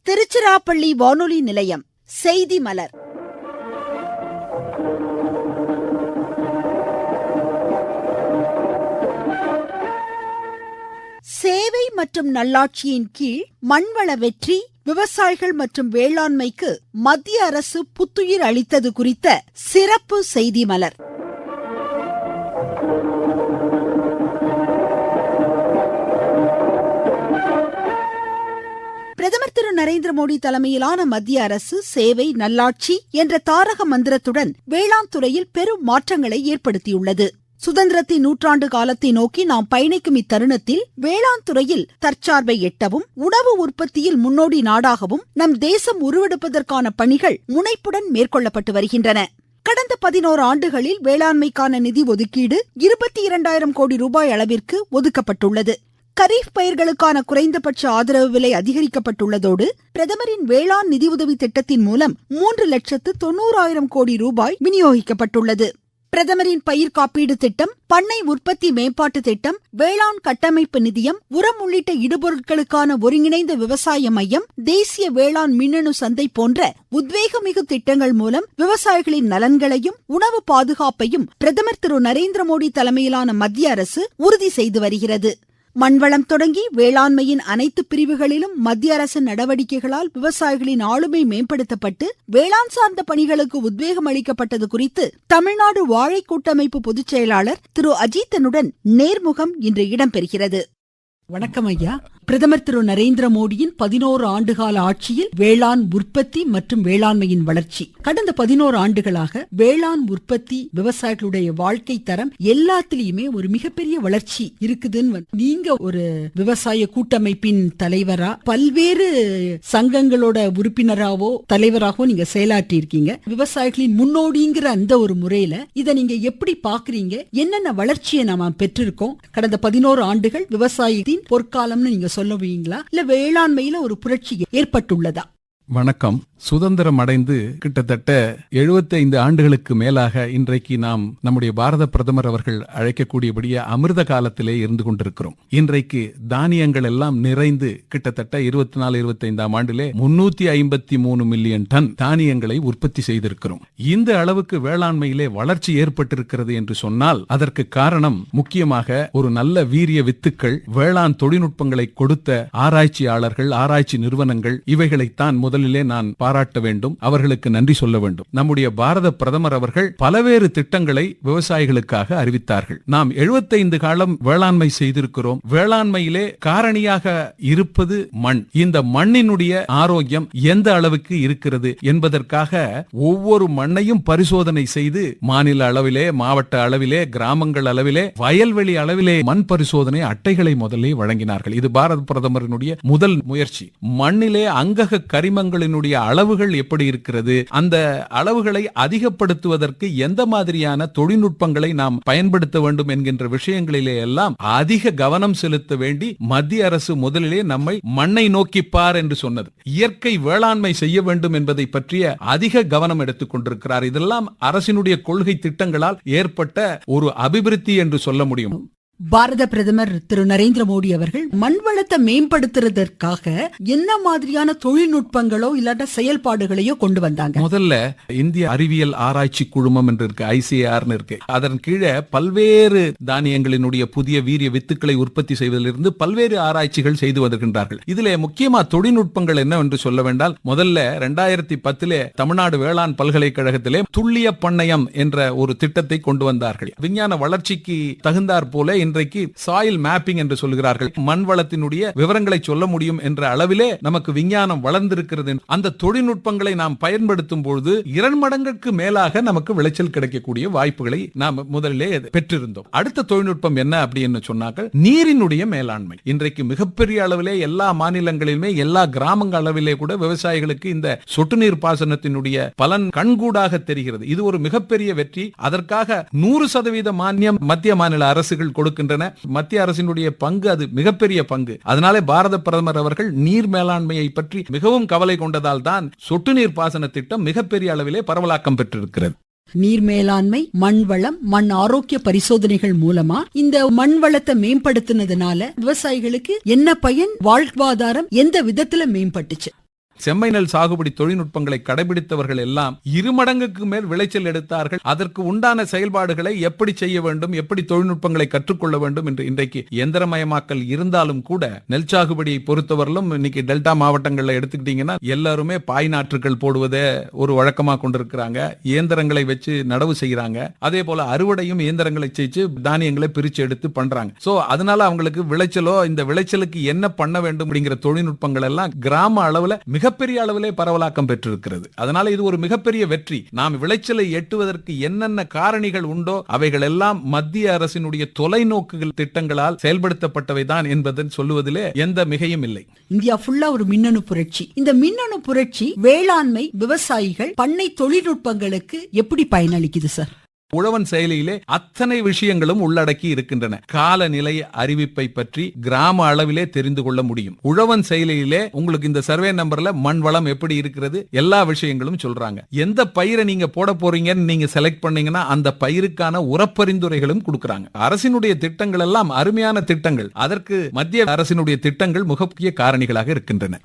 திருச்சிராப்பள்ளி வானொலி நிலையம் செய்தி மலர். சேவை மற்றும் நல்லாட்சியின் கீழ் மண்வள வெற்றி, விவசாயிகள் மற்றும் வேளாண்மைக்கு மத்திய அரசு புத்துயிர் அளித்தது குறித்த சிறப்பு செய்தி மலர். பிரதமர் திரு நரேந்திர மோடி தலைமையிலான மத்திய அரசு சேவை நல்லாட்சி என்ற தாரக மந்திரத்துடன் வேளாண் துறையில் பெரும் மாற்றங்களை ஏற்படுத்தியுள்ளது. சுதந்திரத்தின் நூற்றாண்டு காலத்தை நோக்கி நாம் பயணிக்கும் இத்தருணத்தில் வேளாண் துறையில் தற்சார்பை எட்டவும், உணவு உற்பத்தியில் முன்னோடி நாடாகவும் நம் தேசம் உருவெடுப்பதற்கான பணிகள் முனைப்புடன் மேற்கொள்ளப்பட்டு வருகின்றன. கடந்த 11 ஆண்டுகளில் வேளாண்மைக்கான நிதி ஒதுக்கீடு 22,000 கோடி ரூபாய் அளவிற்கு ஒதுக்கப்பட்டுள்ளது. கரீப் பயிர்களுக்கான குறைந்தபட்ச ஆதரவு விலை அதிகரிக்கப்பட்டுள்ளதோடு பிரதமரின் வேளாண் நிதியுதவி திட்டத்தின் மூலம் 3,90,000 கோடி ரூபாய் விநியோகிக்கப்பட்டுள்ளது. பிரதமரின் பயிர் காப்பீடு திட்டம், பண்ணை உற்பத்தி மேம்பாட்டு திட்டம், வேளாண் கட்டமைப்பு நிதியம், உரம் உள்ளிட்ட இடுபொருட்களுக்கான ஒருங்கிணைந்த விவசாய மையம், தேசிய வேளாண் மின்னணு சந்தை போன்ற உத்வேகமிகு திட்டங்கள் மூலம் விவசாயிகளின் நலன்களையும் உணவு பாதுகாப்பையும் பிரதமர் திரு நரேந்திர மோடி தலைமையிலான மத்திய அரசு உறுதி செய்து வருகிறது. மண்வளம் தொடங்கி வேளாண்மையின் அனைத்து பிரிவுகளிலும் மத்திய அரசின் நடவடிக்கைகளால் விவசாயிகளின் ஆளுமை மேம்படுத்தப்பட்டு வேளாண் சார்ந்த பணிகளுக்கு உத்வேகம் அளிக்கப்பட்டது குறித்து தமிழ்நாடு வாழை கூட்டமைப்பு பொதுச் செயலாளர் திரு அஜித்தனுடன் நேர்முகம் இன்று இடம்பெறுகிறது. வணக்கம் ஐயா. பிரதமர் திரு நரேந்திர மோடியின் 11 ஆண்டுகால ஆட்சியில் வேளாண் உற்பத்தி மற்றும் வேளாண்மையின் வளர்ச்சி, கடந்த 11 ஆண்டுகளாக வேளாண் உற்பத்தி, விவசாயிகளுடைய வாழ்க்கை தரம் எல்லாத்திலயுமே ஒரு மிகப்பெரிய வளர்ச்சி இருக்குதுன்னு நீங்க ஒரு விவசாய கூட்டமைப்பின் தலைவரா, பல்வேறு சங்கங்களோட உறுப்பினராவோ தலைவராகவோ நீங்க செயலாற்றி இருக்கீங்க. விவசாயிகளின் முன்னோடிங்கிற அந்த ஒரு முறையில இதை நீங்க எப்படி பாக்குறீங்க? என்னென்ன வளர்ச்சியை நாம பெற்றிருக்கோம்? கடந்த 11 ஆண்டுகள் விவசாயத்தின் பொற்காலம்னு நீங்க சொல்லுவீங்களா, இல்ல வேளாண்மையில ஒரு புரட்சி ஏற்பட்டுள்ளதா? வணக்கம். சுதந்திரம் அடைந்து கிட்டத்தட்ட 75 ஆண்டுகளுக்கு மேலாக இன்றைக்கு நாம் நம்முடைய பாரத பிரதமர் அவர்கள் அழைக்கக்கூடியபடியே அமிர்த காலத்திலே இருந்து கொண்டிருக்கிறோம். இன்றைக்கு தானியங்கள் எல்லாம் நிறைந்து கிட்டத்தட்ட 24-25 ஆண்டிலே 353 மில்லியன் டன் தானியங்களை உற்பத்தி செய்திருக்கிறோம். இந்த அளவுக்கு வேளாண்மையிலே வளர்ச்சி ஏற்பட்டிருக்கிறது என்று சொன்னால் அதற்கு காரணம் முக்கியமாக ஒரு நல்ல வீரிய வித்துக்கள், வேளாண் தொழில்நுட்பங்களை கொடுத்த ஆராய்ச்சியாளர்கள், ஆராய்ச்சி நிறுவனங்கள், இவைகளைத்தான் முதலிலே நான் பாராட்ட வேண்டும், அவர்களுக்கு நன்றி சொல்ல வேண்டும். நம்முடைய பாரத பிரதமர் அவர்கள் பல்வேறு திட்டங்களை விவசாயிகளுக்காக அறிவித்தார்கள். நாம் 75 காலம் வேளாண்மை செய்திருக்கிறோம். வேளாண்மையிலே காரணியாக இருப்பது மண். இந்த மண்ணினுடைய ஆரோக்கியம் எந்த அளவுக்கு இருக்கிறது என்பதற்காக ஒவ்வொரு மண்ணையும் பரிசோதனை செய்து மாநில அளவிலே, மாவட்ட அளவிலே, கிராமங்கள் அளவிலே, வயல்வெளி அளவிலே மண் பரிசோதனை அட்டைகளை முதலே வழங்கினார்கள். இது பாரத பிரதமரினுடைய முதல் முயற்சி. மண்ணிலே அங்கக கரிமங்களினுடைய அளவுகள் எப்படி இருக்கிறது, அந்த அளவுகளை அதிகப்படுத்துவதற்கு எந்த மாதிரியான தொழில்நுட்பங்களை நாம் பயன்படுத்த வேண்டும் என்கின்ற விஷயங்களிலே எல்லாம் அதிக கவனம் செலுத்த வேண்டி மத்திய அரசு முதலிலே நம்மை மண்ணை நோக்கி பார் என்று சொன்னது. இயற்கை வேளாண்மை செய்ய வேண்டும் என்பதை பற்றிய அதிக கவனம் எடுத்துக் கொண்டிருக்கிறார். இதெல்லாம் அரசினுடைய கொள்கை திட்டங்களால் ஏற்பட்ட ஒரு அபிவிருத்தி என்று சொல்ல முடியும். பாரத பிரதமர் திரு நரேந்திர மோடி அவர்கள் மண் வளத்தை மேம்படுத்துறதற்காக என்ன மாதிரியான தொழில்நுட்பங்களோ இல்லாட்ட செயல்பாடுகளையோ கொண்டு வந்தாங்க? முதல்ல இந்திய அறிவியல் ஆராய்ச்சி குழுமம் என்று இருக்கு, ICAR இருக்கு. அதன் கீழே பல்வேறு தானியங்களினுடைய புதிய வீரிய வித்துக்களை உற்பத்தி செய்வதிலிருந்து பல்வேறு ஆராய்ச்சிகள் செய்து வருகின்றார்கள். இதிலே முக்கியமா தொழில்நுட்பங்கள் என்னவென்று சொல்ல வேண்டால், முதல்ல 2010 தமிழ்நாடு வேளாண் பல்கலைக்கழகத்திலே துல்லிய பண்ணையம் என்ற ஒரு திட்டத்தை கொண்டு வந்தார்கள். விஞ்ஞான வளர்ச்சிக்கு தகுந்தாற் போல இன்றைக்கு சாயில் மேப்பிங் என்று சொல்கிறார்கள். மண் வளத்தினுடைய விவரங்களை சொல்ல முடியும் என்ற அளவிலே நமக்கு விஞ்ஞானம் வளர்ந்திருக்கிறது. அந்த தொழில்நுட்பங்களை நாம் பயன்படுத்தும் பொழுது 2 மடங்குக்கு மேலாக நமக்கு விளைச்சல் கிடைக்கக்கூடிய வாய்ப்புகளை நாம் முதலிலே பெற்றிருந்தோம். அடுத்த தொழில்நுட்பம் என்ன அப்படின்னு சொன்னார்கள், நீரினுடைய மேலாண்மை. இன்றைக்கு மிகப்பெரிய அளவிலே எல்லா மாநிலங்களிலுமே, எல்லா கிராமங்கள் அளவிலே கூட விவசாயிகளுக்கு இந்த சொட்டு நீர் பாசனத்தினுடைய பலன் கண்கூடாக தெரிகிறது. இது ஒரு மிகப்பெரிய வெற்றி. அதற்காக 100% மானியம் மத்திய மாநில அரசுகள் கொடுக்கின்றன. மத்திய அரசினுடைய பங்கு அது மிகப்பெரிய பங்கு. அதனாலே பாரத பிரதமர் அவர்கள் நீர் மேலாண்மையை பற்றி மிகவும் கவலை கொண்டதால் தான் சொட்டு நீர் பாசன திட்டம் மிகப்பெரிய அளவிலே பரவலாக்கம் பெற்றிருக்கிறது. நீர் மேலாண்மை, மண் வளம், மண் ஆரோக்கிய பரிசோதனைகள் மூலமா இந்த மண் வளத்தை மேம்படுத்தினதுனால விவசாயிகளுக்கு என்ன பயன், வாழ்வாதாரம் எந்த விதத்துல மேம்பட்டுச்சு? செம்மை நெல் சாகுபடி தொழில்நுட்பங்களை கடைபிடித்தவர்கள் எல்லாம் இருமடங்குக்கு மேல் விளைச்சல் எடுத்தார்கள். அதற்கு உண்டான செயல்பாடுகளை எப்படி செய்ய வேண்டும், எப்படி தொழில்நுட்பங்களை கற்றுக்கொள்ள வேண்டும் என்று இன்றைக்கு இயந்திரமயமாக்கல் இருந்தாலும் கூட நெல் சாகுபடியை பொறுத்தவரையிலும் இன்னைக்கு டெல்டா மாவட்டங்கள்ல எடுத்துக்கிட்டீங்கன்னா எல்லாருமே பாய் நாற்றுகள் போடுவதே ஒரு வழக்கமா கொண்டிருக்கிறாங்க. இயந்திரங்களை வச்சு நடவு செய்யறாங்க. அதே போல அறுவடையும் இயந்திரங்களை செய்து தானியங்களை பிரிச்சு எடுத்து பண்றாங்க. சோ அதனால அவங்களுக்கு விளைச்சலோ இந்த விளைச்சலுக்கு என்ன பண்ண வேண்டும் அப்படிங்கிற தொழில்நுட்பங்கள் எல்லாம் கிராம அளவுல மிகப்பெரிய அளவிலே பரவலாக்கம் பெற்றிருக்கிறது. அதனால இது ஒரு மிகப்பெரிய வெற்றி. நாம் விளைச்சலை எட்டுவதற்கு என்னென்ன காரணிகள் உண்டோ அவைகள் எல்லாம் மத்திய அரசினுடைய தொலைநோக்கு திட்டங்களால் செயல்படுத்தப்பட்டவைதான் என்பதை சொல்லுவதிலே எந்த மிகையும் இல்லை. இந்தியா ஃபுல்லா ஒரு மின்னணு புரட்சி. இந்த மின்னணு புரட்சி வேளாண்மை, விவசாயிகள், பண்ணை தொழில்நுட்பங்களுக்கு எப்படி பயனளிக்குது சார்? உழவன் செயலியிலே அத்தனை விஷயங்களும் உள்ளடக்கி இருக்கின்றன. காலநிலை அறிவிப்பை பற்றி கிராம அளவிலே தெரிந்து கொள்ள முடியும். உழவன் செயலியிலே உங்களுக்கு இந்த சர்வே நம்பர்ல மண் வளம் எப்படி இருக்கிறது எல்லா விஷயங்களும் சொல்றாங்க. எந்த பயிரை நீங்க போட போறீங்கன்னு நீங்க செலக்ட் பண்ணீங்கன்னா அந்த பயிருக்கான உரப்பரிந்துரைகளும் கொடுக்கறாங்க. அரசினுடைய திட்டங்கள் எல்லாம் அருமையான திட்டங்கள். அதற்கு மத்திய அரசினுடைய திட்டங்கள் முக்கிய காரணிகளாக இருக்கின்றன.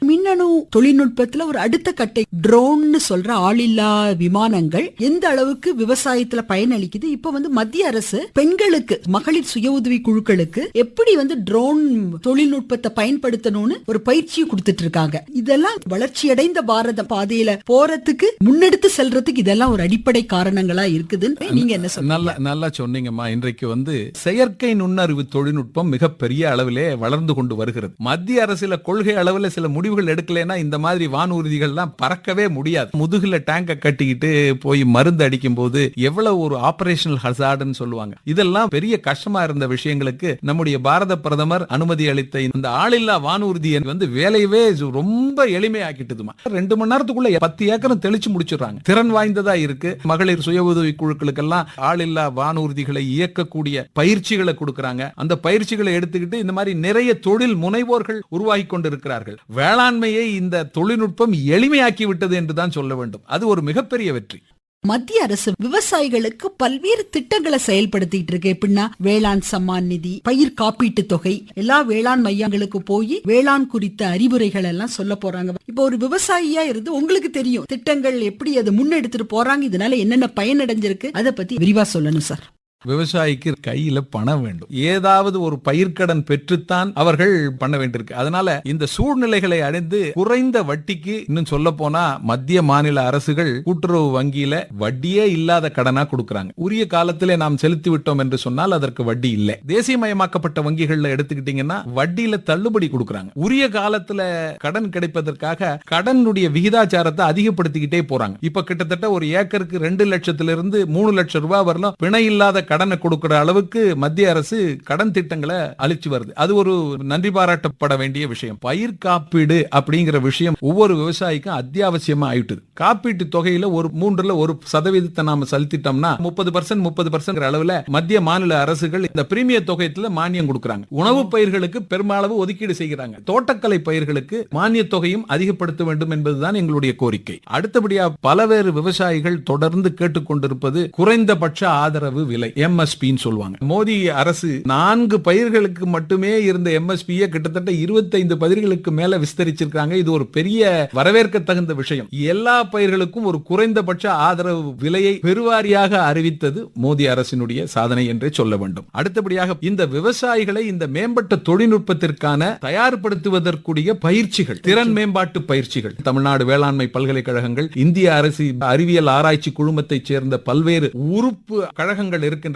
மின்னணு தொழில்நுட்பத்துல ஒரு அடுத்த கட்டை ட்ரோன் சொல்ற ஆளில்லா விமானங்கள் எந்த அளவுக்கு விவசாயத்துல பயனளிக்குது? இப்ப மத்திய அரசு பெண்களுக்கு, மகளிர் சுய உதவி குழுக்களுக்கு எப்படி ட்ரோன் தொழில்நுட்பத்தை பயன்படுத்தணும்னு ஒரு பயிற்சி கொடுத்துட்டு இருக்காங்க. இதெல்லாம் வளர்ச்சியடைந்த பாரதம் பாதையில போறதுக்கு, முன்னெடுத்து செல்றதுக்கு இதெல்லாம் ஒரு அடிப்படை காரணங்களா இருக்குதுன்னு நீங்க என்ன சொல்றீங்க? நல்லா சொன்னீங்கம்மா. இன்றைக்கு செயற்கை நுண்ணறிவு தொழில்நுட்பம் மிகப்பெரிய அளவிலே வளர்ந்து கொண்டு வருகிறது. மத்திய அரசுல கொள்கை அளவில் சில முடிவுகள் எடுக்கலைன்னா இந்த மாதிரி வானூர்திகள்லாம் பறக்கவே முடியாது. முதுகுல டேங்க கட்டிக்கிட்டு போய் மருந்து அடிக்கும் போது எவ்வளவு ஒரு ஆபரேஷனல் ஹசார்ட்னு சொல்லுவாங்க. இதெல்லாம் பெரிய கஷ்டமா இருந்த விஷயங்களுக்கு நம்முடைய பாரத பிரதமர் அனுமதி அளித்த இந்த ஆளில்லா வானூர்தி வேலையவே ரொம்ப எளிமையாக்கிட்டுதுமா. 2 மணி நேரத்துக்குள்ள 10 ஏக்கரும் தெளிச்சு முடிச்சிடுறாங்க. திறன் வாய்ந்ததா இருக்கு. மகளிர் சுய உதவி குழுக்களுக்கெல்லாம் ஆளில்லா வானூர்திகளை இயக்கக்கூடிய பயிற்சிகளை கொடுக்கறாங்க. அந்த பயிற்சிகளை எடுத்துக்கிட்டு இந்த மாதிரி நிறைய தொழில் முனைவோர்கள் உருவாகி கொண்டிருக்கிறார்கள். வேளாண்மையை இந்த தொழில்நுட்பம் எளிமையாக்கி விட்டது என்றுதான் சொல்ல வேண்டும். அது ஒரு மிகப்பெரிய வெற்றி. மத்திய அரசு விவசாயிகளுக்கு பல்வேறு திட்டங்களை செயல்படுத்திட்டு இருக்கு. எப்படின்னா வேளாண் சம்மான் நிதி, பயிர் காப்பீட்டு தொகை, எல்லா வேளாண் மையங்களுக்கு போய் வேளாண் குறித்த அறிவுரைகள் எல்லாம் சொல்ல போறாங்க. இப்போ ஒரு விவசாயியா இருந்து உங்களுக்கு தெரியும் திட்டங்கள் எப்படி அது முன்னெடுத்துட்டு போறாங்க, இதனால என்னென்ன பயனடைஞ்சிருக்கு, அதை பத்தி விரிவா சொல்லணும் சார். விவசாயிக்கு கையில பணம் வேண்டும். ஏதாவது ஒரு பயிர்க்கடன் பெற்றுத்தான் அவர்கள் பண்ண வேண்டியிருக்கு. அதனால இந்த சூழ்நிலைகளை அடைந்து குறைந்த வட்டிக்கு, இன்னும் சொல்ல போனா மத்திய மாநில அரசுகள் கூட்டுறவு வங்கியில வட்டியே இல்லாத கடனா கொடுக்கறாங்க. உரிய காலத்திலே நாம் செலுத்தி விட்டோம் என்று சொன்னால் அதற்கு வட்டி இல்லை. தேசியமயமாக்கப்பட்ட வங்கிகள்ல எடுத்துக்கிட்டீங்கன்னா வட்டியில தள்ளுபடி கொடுக்கறாங்க. உரிய காலத்துல கடன் கிடைப்பதற்காக கடனுடைய விகிதாச்சாரத்தை அதிகப்படுத்திக்கிட்டே போறாங்க. இப்ப கிட்டத்தட்ட ஒரு ஏக்கருக்கு 2 லட்சத்திலிருந்து 3 லட்சம் ரூபாய் வரலாம் பிணை இல்லாத கடனை கொடுக்கிற அளவுக்கு மத்திய அரசு கடன் திட்டங்களை அளிச்சு வருது. அது ஒரு நன்றி பாராட்டப்பட வேண்டிய விஷயம். பயிர் காப்பீடு அப்படிங்கிற விஷயம் ஒவ்வொரு விவசாயிக்கும் அத்தியாவசியமா ஆயிட்டுது. காப்பீட்டு தொகையில ஒரு 3% நாம செலுத்திட்டோம்னா 30% அளவுல மத்திய மாநில அரசுகள் இந்த பிரீமிய தொகையத்துல மானியம் கொடுக்கறாங்க. உணவு பயிர்களுக்கு பெருமளவு ஒதுக்கீடு செய்கிறாங்க. தோட்டக்கலை பயிர்களுக்கு மானிய தொகையும் அதிகப்படுத்த வேண்டும் என்பதுதான் எங்களுடைய கோரிக்கை. அடுத்தபடியா பலவேறு விவசாயிகள் தொடர்ந்து கேட்டுக்கொண்டிருப்பது குறைந்தபட்ச ஆதரவு விலை, எம்எஸ்பின்னு சொல்லுவாங்க. மோடி அரசு 4 பயிர்களுக்கு மட்டுமே இருந்த எம்எஸ்பியை கிட்டத்தட்ட 25 பயிர்களுக்கு மேல விஸ்தரிச்சிருக்காங்க. இது ஒரு பெரிய வரவேற்க தகுந்த விஷயம். எல்லா பயிர்களுக்கும் ஒரு குறைந்தபட்ச ஆதரவு விலையை பெருவாரியாக அறிவித்தது மோடி அரசினுடைய சாதனை என்றே சொல்ல வேண்டும். அடுத்தபடியாக இந்த விவசாயிகளை இந்த மேம்பட்ட தொழில்நுட்பத்திற்கான தயார்படுத்துவதற்குரிய பயிற்சிகள், திறன் மேம்பாட்டு பயிற்சிகள் தமிழ்நாடு வேளாண்மை பல்கலைக்கழகங்கள், இந்திய அரசு அறிவியல் ஆராய்ச்சி குழுமத்தை சேர்ந்த பல்வேறு உறுப்பு கழகங்கள் இருக்கின்றன.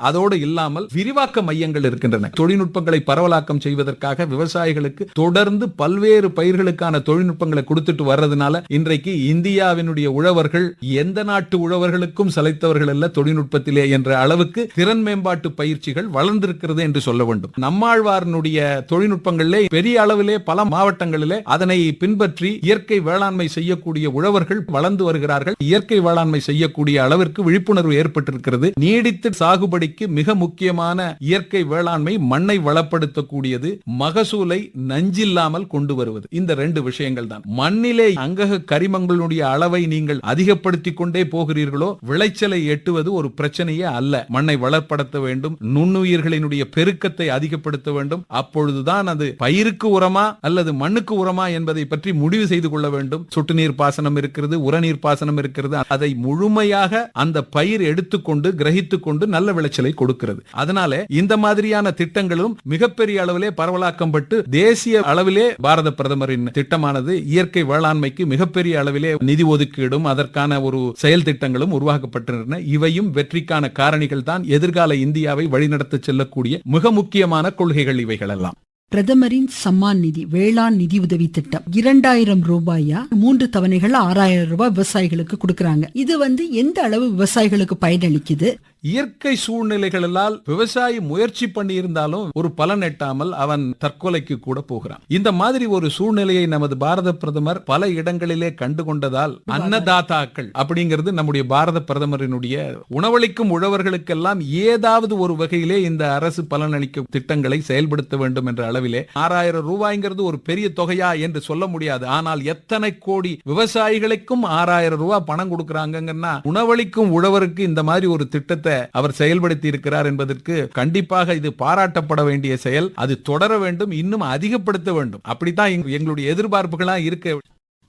அதோடு இல்லாமல் விரிவாக்க மையங்கள் இருக்கின்றன. தொழில்நுட்பங்களை பரவலாக்கம் செய்வதற்காக விவசாயிகளுக்கு தொடர்ந்து பல்வேறு பயிர்களுக்கான தொழில்நுட்பங்களை கொடுத்துட்டு வர்றதுனால இன்றைக்கு இந்தியாவினுடைய உழவர்கள் எந்த நாட்டு உழவர்களுக்கும் சளைத்தவர்கள் அல்ல தொழில்நுட்பத்திலே என்ற அளவுக்கு திறன் மேம்பாட்டு பயிற்சிகள் வளர்ந்திருக்கிறது என்று சொல்ல வேண்டும். நம்மாழ்வாரனுடைய தொழில்நுட்பங்களிலே பெரிய அளவிலே பல மாவட்டங்களிலே அதனை பின்பற்றி இயற்கை வேளாண்மை செய்யக்கூடிய உழவர்கள் வளர்ந்து வருகிறார்கள். இயற்கை வேளாண்மை செய்யக்கூடிய அளவிற்கு விழிப்புணர்வு ஏற்பட்டிருக்கிறது. நீடித்து சாகுபடிக்கு மிக முக்கியமான இயற்கை வேளாண்மை மண்ணை வளப்படுத்தக்கூடியது, மகசூலை நஞ்சில்லாமல் கொண்டு வருவது. இந்த 2 விஷயங்கள் தான். மண்ணிலே அங்கக கரிமங்களுடைய அளவை நீங்கள் அதிகப்படுத்திக் கொண்டே போகிறீர்களோ விளைச்சலை எட்டுவது ஒரு பிரச்சனையே அல்ல. மண்ணை வளப்படுத்த வேண்டும், நுண்ணுயிர்களினுடைய பெருக்கத்தை அதிகப்படுத்த வேண்டும். அப்பொழுதுதான் அது பயிருக்கு உரமா அல்லது மண்ணுக்கு உரமா என்பதை பற்றி முடிவு செய்து கொள்ள வேண்டும். சொட்டு நீர் பாசனம் இருக்கிறது, உரநீர் பாசனம் இருக்கிறது. அதை முழுமையாக அந்த பயிர் எடுத்துக்கொண்டு கிரகித்துக் கொண்டு நல்ல விளைச்சலை கொடுக்கிறது. அதனால இந்த மாதிரியான திட்டங்களும் மிகப்பெரிய அளவிலே பரவலாக்கம் பட்டு தேசிய அளவிலே பாரத பிரதமரின் திட்டமானது இயற்கை வேளாண்மைக்கு மிகப்பெரிய அளவிலே நிதி ஒதுக்கீடும் அதற்கான ஒரு செயல் திட்டங்களும் உருவாக்கப்பட்டிருந்தன. இவையும் வெற்றிக்கான காரணிகள் தான். எதிர்கால இந்தியாவை வழிநடத்த செல்லக்கூடிய மிக முக்கியமான கொள்கைகள் இவைகள் எல்லாம். பிரதமரின் சம்மான் நிதி வேளாண் நிதி உதவி திட்டம் 2000 ரூபாயா 3 தவணைகள் 6000 ரூபாய் விவசாயிகளுக்கு கொடுக்கறாங்க. இது எந்த அளவு விவசாயிகளுக்கு பயனளிக்குது? இயற்கை சூழ்நிலைகளால் விவசாயி முயற்சி பண்ணி இருந்தாலும் ஒரு பலன் எட்டாமல் அவன் தற்கொலைக்கு கூட போகிறான். இந்த மாதிரி ஒரு சூழ்நிலையை நமது பாரத பிரதமர் பல இடங்களிலே கண்டுகொண்டதால் அன்னதாதாக்கள் அப்படிங்கிறது நம்முடைய பாரத பிரதமரினுடைய உணவளிக்கும் உழவர்களுக்கெல்லாம் ஏதாவது ஒரு வகையிலே இந்த அரசு பலனளிக்கும் திட்டங்களை செயல்படுத்த வேண்டும் என்ற அளவிலே 6000 ரூபாய்ங்கிறது ஒரு பெரிய தொகையா என்று சொல்ல முடியாது. ஆனால் எத்தனை கோடி விவசாயிகளுக்கும் 6000 ரூபாய் பணம் கொடுக்கறாங்கன்னா உணவளிக்கும் உழவருக்கு இந்த மாதிரி ஒரு திட்டத்தை அவர் செயல்படுத்தி இருக்கிறார் என்பதற்கு கண்டிப்பாக இது பாராட்டப்பட வேண்டிய செயல். அது தொடர வேண்டும், இன்னும் அதிகப்படுத்த வேண்டும். அப்படித்தான் எங்களுடைய எதிர்பார்ப்புகளா இருக்க.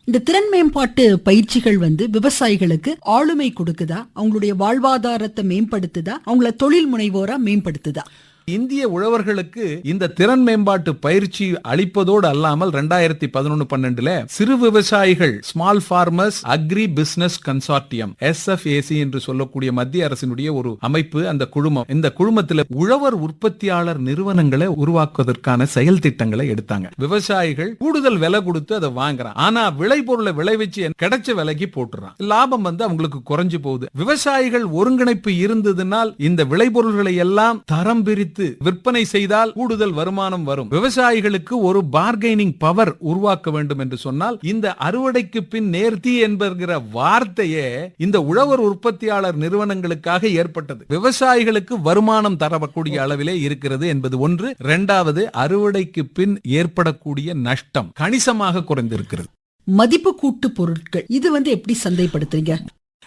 இந்த திறன் மேம்பாட்டு பயிற்சிகள் விவசாயிகளுக்கு ஆளுமை கொடுக்குதா, அவங்களுடைய வாழ்வாதாரத்தை மேம்படுத்துதா, அவங்கள தொழில் முனைவோரா மேம்படுத்துதா? இந்திய உழவர்களுக்கு இந்த திறன் மேம்பாட்டு பயிற்சி அளிப்பதோடு அல்லாமல் 2011-12 சிறு விவசாயிகள் small farmers agri business consortium SFAC என்று சொல்லக்கூடிய மத்திய அரசினுடைய ஒரு அமைப்பு. அந்த குழுமம், இந்த குழுமத்தில் உழவர் உற்பத்தியாளர் நிறுவனங்களை உருவாக்குவதற்கான செயல் திட்டங்களை எடுத்தாங்க. விவசாயிகள் கூடுதல் விலை கொடுத்து அதை வாங்குறான், ஆனா விளைபொருளை விளைவிச்சு கிடைச்ச விலைக்கு போட்டுறான். லாபம் அவங்களுக்கு குறைஞ்சு போகுது. விவசாயிகள் ஒருங்கிணைப்பு இருந்ததுனால் இந்த விளைபொருள்களை எல்லாம் தரம் பிரித்து விற்பனை செய்தால் கூடுதல் வருமானம் வரும். விவசாயிகளுக்கு ஒரு பார்கெனிங் பவர் உருவாக்க வேண்டும் என்று சொன்னால் இந்த அறுவடைக்கு பின் நேர்த்தி என்கிற வார்த்தையே இந்த உழவர் உற்பத்தியாளர் நிறுவனங்களுக்காக ஏற்பட்டது. விவசாயிகளுக்கு வருமானம் தரக்கூடிய அளவிலே இருக்கிறது என்பது ஒன்று. இரண்டாவது, அறுவடைக்கு பின் ஏற்படக்கூடிய நஷ்டம் கணிசமாக குறைந்திருக்கிறது. மதிப்பு கூட்டு பொருட்கள் இது எப்படி சந்தைப்படுத்துறீங்க?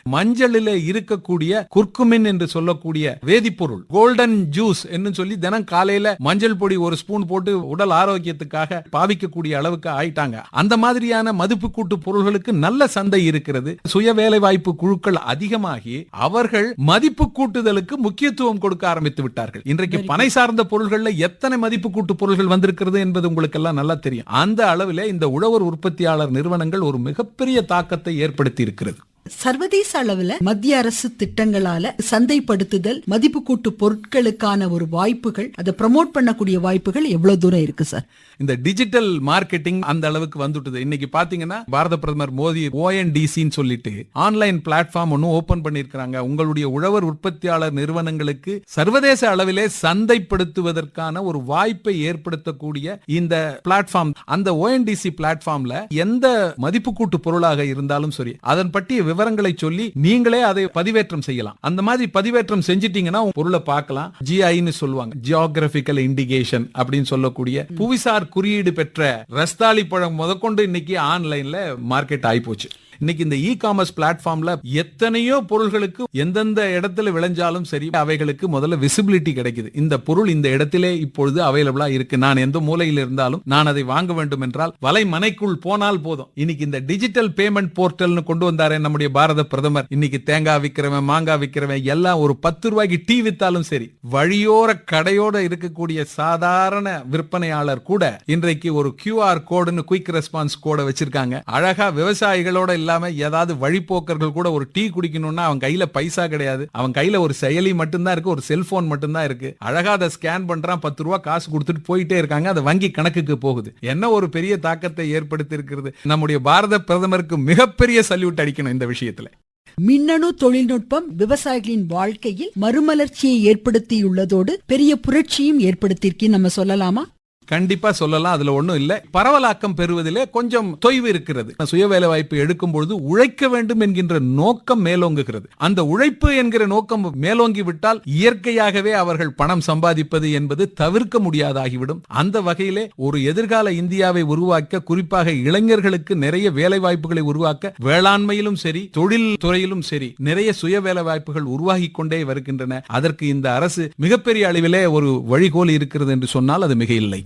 மஞ்சளிலே இருக்கக்கூடிய குர்குமின் என்று சொல்லக்கூடிய வேதிப்பொருள், கோல்டன் ஜூஸ் என்று சொல்லி தினம் காலையில மஞ்சள் பொடி ஒரு ஸ்பூன் போட்டு உடல் ஆரோக்கியத்துக்காக பாவிக்கக்கூடிய அளவுக்கு ஆயிட்டாங்க. அந்த மாதிரியான மதிப்பு கூட்டு பொருள்களுக்கு நல்ல சந்தை இருக்கிறது. சுய வேலை வாய்ப்பு குழுக்கள் அதிகமாகி அவர்கள் மதிப்பு கூட்டுதலுக்கு முக்கியத்துவம் கொடுக்க ஆரம்பித்து விட்டார்கள். இன்றைக்கு பனை சார்ந்த பொருள்கள்ல எத்தனை மதிப்பு கூட்டு பொருள்கள் வந்திருக்கிறது என்பது உங்களுக்கு எல்லாம் நல்லா தெரியும். அந்த அளவிலே இந்த உழவர் உற்பத்தியாளர் நிறுவனங்கள் ஒரு மிகப்பெரிய தாக்கத்தை ஏற்படுத்தி இருக்கிறது. சர்வதேச அளவுல மத்திய அரசு திட்டங்களால சந்தைப்படுத்துதல் மதிப்பு கூட்டு பொருட்களுக்கான ஒரு வாய்ப்புகள், அதை ப்ரோமோட் பண்ணக்கூடிய வாய்ப்புகள் எவ்வளவு தூரம் இருக்கு சார்? இந்த டிஜிட்டல் மார்க்கெட்டிங் அந்த அளவுக்கு வந்துட்டது. இன்னைக்கு பாத்தீங்கன்னா பாரத பிரதமர் மோடி ONDC சொல்லிட்டு ஆன்லைன் பிளாட்ஃபார்ம் ஒன்னு ஓபன் பண்ணிருக்காங்க. உங்களுடைய உழவர் உற்பத்தியாளர் நிறுவனங்களுக்கு சர்வதேச அளவிலே சந்தைப்படுத்துவதற்கான ஒரு வாய்ப்பை ஏற்படுத்தக்கூடிய இந்த பிளாட்ஃபார்ம், அந்த ONDC பிளாட்ஃபார்ம்ல எந்த மதிப்பு கூட்டு பொருளாக இருந்தாலும் சரி அதன் பற்றிய விவரங்களை சொல்லி நீங்களே அதை பதிவேற்றம் செய்யலாம். அந்த மாதிரி பதிவேற்றம் செஞ்சிட்டீங்கன்னா பொருளை பார்க்கலாம். GIன்னு சொல்லுவாங்க, ஜியோகிராபிக்கல் இண்டிகேஷன் அப்படின்னு சொல்லக்கூடிய புவிசார் குறியீடு பெற்ற ரஸ்தாளி பழம் முதற்கொண்டு இன்னைக்கு ஆன்லைன்ல மார்க்கெட் ஆயிப்போச்சு. இன்னைக்கு இந்த இ-காமர்ஸ் பிளாட்ஃபார்ம்ல எத்தனையோ பொருள்களுக்கு எந்தெந்த இடத்துல விளைஞ்சாலும் சரி அவைகளுக்கு முதல்ல விசிபிலிட்டி கிடைக்குது. இந்த பொருள் இந்த இடத்திலே இப்பொழுது அவைலபிளா இருக்கு, நான் எந்த மூலையில் இருந்தாலும் நான் அதை வாங்க வேண்டும் என்றால் வலை மனைக்குள் போனால் போதும். இன்னைக்கு இந்த டிஜிட்டல் பேமெண்ட் போர்ட்டல்னு கொண்டு வந்தாரே நம்முடைய பாரத பிரதமர். இன்னைக்கு தேங்காய் விக்கிறவன் மாங்காய் விக்கிறவன் எல்லாம் ஒரு 10 ரூபாய்க்கு டீ வித்தாலும் சரி, வழியோர கடையோட இருக்கக்கூடிய சாதாரண விற்பனையாளர் கூட இன்றைக்கு ஒரு QR கோடுன்னு குயிக் ரெஸ்பான்ஸ் கோட வச்சிருக்காங்க. அழகா விவசாயிகளோட ஏதாவது வழிபோக்கர்கள் கூட ஒரு டீ குடிக்கணும்னா அவன் கையில பைசா கிடையாது, அவன் கையில ஒரு செயலி மட்டும்தான் இருக்கு, ஒரு செல்போன் மட்டும்தான் இருக்கு. அழகா அதை ஸ்கேன் பண்றான், 10 ரூபாய் காசு கொடுத்துட்டு போயிட்டே இருக்காங்க. அது வங்கி கணக்குக்கு போகுது. என்ன ஒரு பெரிய தாக்கத்தை ஏற்படுத்தி இருக்கிறது. நம்முடைய பாரத பிரதமருக்கு மிகப்பெரிய சல்யூட் அடிக்கணும் இந்த விஷயத்துல. மின்னணு தொழில்நுட்பம் விவசாயிகளின் வாழ்க்கையில் மறுமலர்ச்சியை ஏற்படுத்தியுள்ளதோடு பெரிய புரட்சியும் ஏற்படுத்தியிருக்கு நம்ம சொல்லலாமா? கண்டிப்பா சொல்லலாம், அதுல ஒண்ணும் இல்ல. பரவலாக்கம் பெறுவதிலே கொஞ்சம் தொய்வு இருக்கிறது. சுய வேலை வாய்ப்பு எடுக்கும் பொழுது உழைக்க வேண்டும் என்கின்ற நோக்கம் மேலோங்குகிறது. அந்த உழைப்பு என்கிற நோக்கம் மேலோங்கி விட்டால் இயற்கையாகவே அவர்கள் பணம் சம்பாதிப்பது என்பது தவிர்க்க முடியாதாகிவிடும். அந்த வகையிலே ஒரு எதிர்கால இந்தியாவை உருவாக்க, குறிப்பாக இளைஞர்களுக்கு நிறைய வேலை வாய்ப்புகளை உருவாக்க, வேளாண்மையிலும் சரி தொழில் துறையிலும் சரி நிறைய சுய வேலை வாய்ப்புகள் உருவாகி கொண்டே வருகின்றன. அதற்கு இந்த அரசு மிகப்பெரிய அளவிலே ஒரு வழிகோல் இருக்கிறது என்று சொன்னால் அது மிக இல்லை.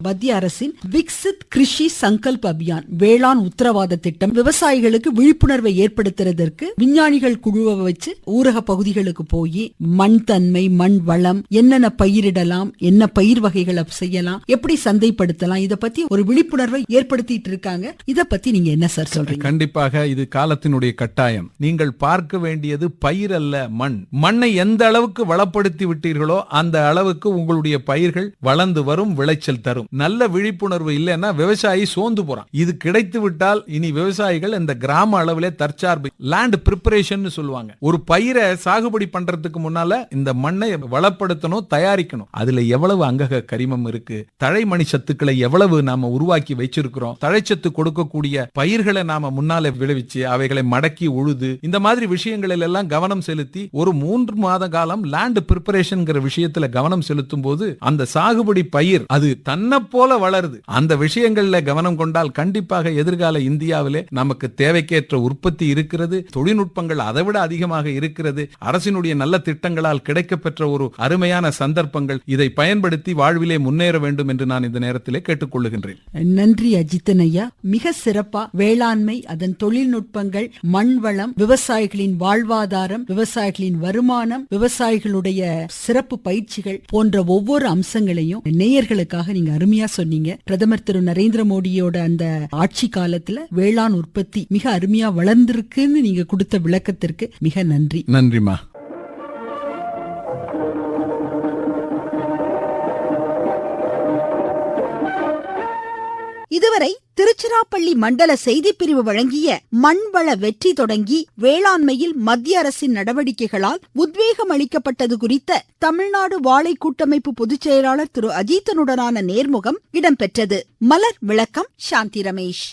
மத்திய அரசின் விக்சித் கிருஷி சங்கல்ப் அபியான் வேளாண் உத்தரவாத திட்டம் விவசாயிகளுக்கு விழிப்புணர்வை ஏற்படுத்துறதற்கு விஞ்ஞானிகள் குழுவை வச்சு ஊரக பகுதிகளுக்கு போய் மண் தன்மை, மண் வளம், என்னென்ன பயிரிடலாம், என்ன பயிர் வகைகளை செய்யலாம், எப்படி சந்தைப்படுத்தலாம், இத பத்தி ஒரு விழிப்புணர்வை ஏற்படுத்திட்டு இருக்காங்க. இத பத்தி நீங்க என்ன சார் சொல்றீங்க? கண்டிப்பாக இது காலத்தினுடைய கட்டாயம். நீங்கள் பார்க்க வேண்டியது பயிர் அல்ல, மண். மண்ணை எந்த அளவுக்கு வளப்படுத்தி விட்டீர்களோ அந்த அளவுக்கு உங்களுடைய பயிர்கள் வளர்ந்து வரும், விளைச்சல் தரும். நல்ல விழிப்புணர்வு இல்லைன்னா விவசாயி சோர்ந்து போறான். இது கிடைத்து விட்டால் இனி விவசாயிகள் இந்த கிராம அளவிலே தற்சார்பு, லேண்ட் பிரிப்பரேஷன் சொல்லுவாங்க. ஒரு பயிரை சாகுபடி பண்றதுக்கு முன்னால இந்த மண்ணை வளப்படுத்தணும், தயாரிக்கணும். அதுல எவ்வளவு அங்கக கரிமம் இருக்கு, தழைமணி சத்துக்களை எவ்வளவு நாம உருவாக்கி வச்சிருக்கிறோம், தழைச்சத்து கொடுக்கக்கூடிய பயிர்களை நாம முன்னால விளைவிச்சு அவைகளை மடக்கி உழுது, இந்த மாதிரி விஷயங்களில் எல்லாம் கவனம் செலுத்தி ஒரு 3 மாத காலம் லேண்ட் பிரிப்பரேஷன் விஷயத்துல கவனம் செலுத்தும் போது அந்த சாகுபடி பயிர் அது தன்னை போல வளருது. அந்த விஷயங்கள்ல கவனம் கொண்டால் கண்டிப்பாக எதிர்கால இந்தியாவிலே நமக்கு தேவைக்கேற்ற உற்பத்தி இருக்கிறது. தொழில்நுட்பங்கள் அதைவிட அதிகமாக இருக்கிறது. அரசினுடைய நல்ல திட்டங்களால் கிடைக்கப்பெற்ற ஒரு அருமையான சந்தர்ப்பங்கள். இதை பயன்படுத்தி வாழ்விலே முன்னேற வேண்டும் என்று நான் இந்த நேரத்திலே கேட்டுக்கொள்ளுகின்றேன். நன்றி அஜித்தன் ஐயா. மிக சிறப்பா வேளாண்மை, அதன் தொழில்நுட்பங்கள், மண் வளம், விவசாயிகளின் வாழ்வாதாரம், விவசாயிகளின் வருமானம், விவசாயிகளுடைய சிறப்பு பயிற்சிகள் போன்ற ஒவ்வொரு அம்சங்களையும் நேயர்களுக்காக நீங்க அருமையா சொன்னீங்க. பிரதமர் திரு நரேந்திர மோடியோட அந்த ஆட்சி காலத்துல வேளாண் உற்பத்தி மிக அருமையா வளர்ந்திருக்குன்னு நீங்க கொடுத்த விளக்கத்திற்கு மிக நன்றி. நன்றிமா. இதுவரை திருச்சிராப்பள்ளி மண்டல செய்திப்பிரிவு வழங்கிய மண்வள வெற்றி தொடங்கி வேளாண்மையில் மத்திய அரசின் நடவடிக்கைகளால் உத்வேகம் அளிக்கப்பட்டது குறித்த தமிழ்நாடு வாழை கூட்டமைப்பு பொதுச் செயலாளர் திரு அஜித்தனுடனான நேர்முகம் இடம்பெற்றது. மலர் விளக்கம் சாந்தி ரமேஷ்.